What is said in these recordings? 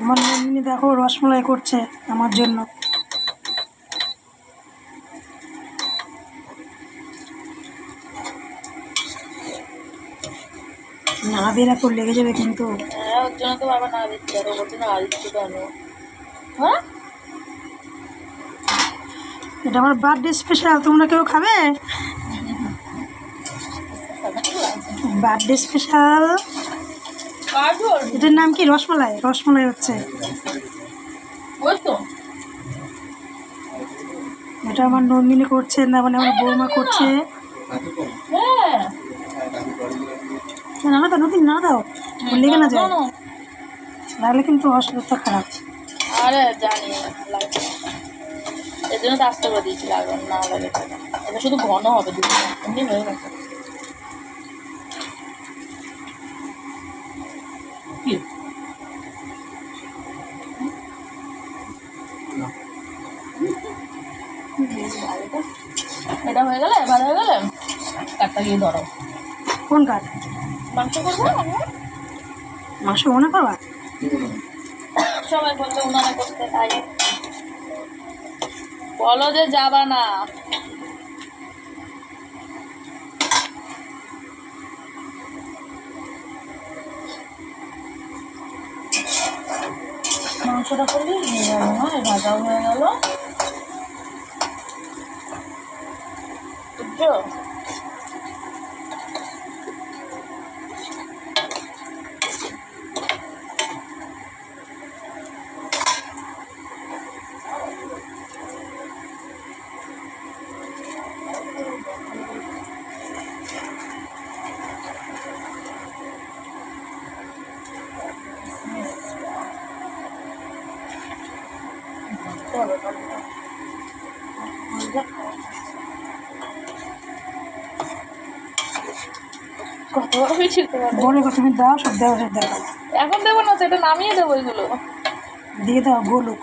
আমার নন্দিনী দেখো রসমালাই করছে আমার জন্য। না বেরা করে লেগে যাবে কিন্তু। হ্যাঁ, ওর জন্য তো বাবা না দিচ্ছে, আর ওর জন্য দিচ্ছে কেন? হ্যাঁ, এটা আমার বার্থডে স্পেশাল, তোমরা কেউ খাবে? Birthday special. এটার নাম কি? রসমালাই। রসমালাই হচ্ছে এটা আমার নন্দিনী করছে, না মানে আমার বৌমা করছে। না দাও নন্দিনী, না দাও, লেগে না যায়, লাগলে কিন্তু অসুবিধা খারাপ। আরে জানি এর জন্য তো আসতে করে দিয়েছি, লাগবে না লাগে এটা শুধু ঘন হবে, এমনি হয়ে গেছে। এটা হয়ে গেলে ভালো হয়ে গেলে কাঠটা গিয়ে ধরো। কোন কাঠ? মাংস করবো, মাংস মনে করবা? সবাই বলছে উনানে করতে, তাই বলো যে যাবা না। মাংসটা করলে হয়ে গেল, হ্যাঁ ভাজাও হয়ে গেল, বুঝছো? বলে তুমি দাও, সব দেওয়া সব দেখো। এখন দেবো না, সেটা নামিয়ে দেবো, এগুলো দিয়ে দাও, গোলুক।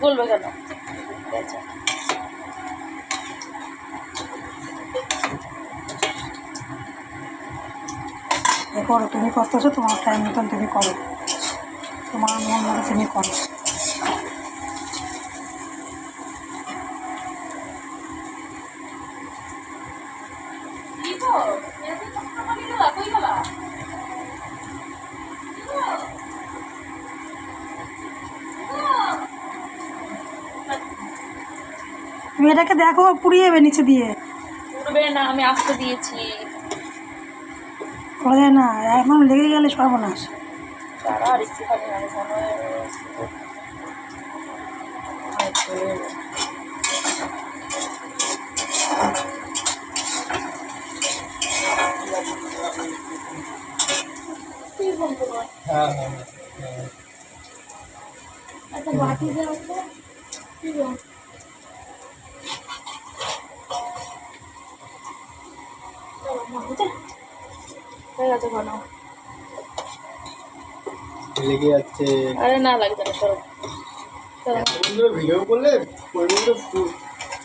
বলবে কেন? করো, তুমি করতেছো তোমার টাইম মতন তুমি করো, তোমার মন মতো তুমি করো। তুমি এটাকে দেখো, পুড়িয়ে যাবে নিচে দিয়ে। পুড়বে না, আমি আসতে দিয়েছি। করা যায় না, এখন লেগে গেলে সর্বনাশ। তারা আর একটুখানি একটা বাটি দেওয়া হয়ে গেছে ঘন, লেগে যাচ্ছে। আরে না লাগছে না, সরো ভিডিও করলে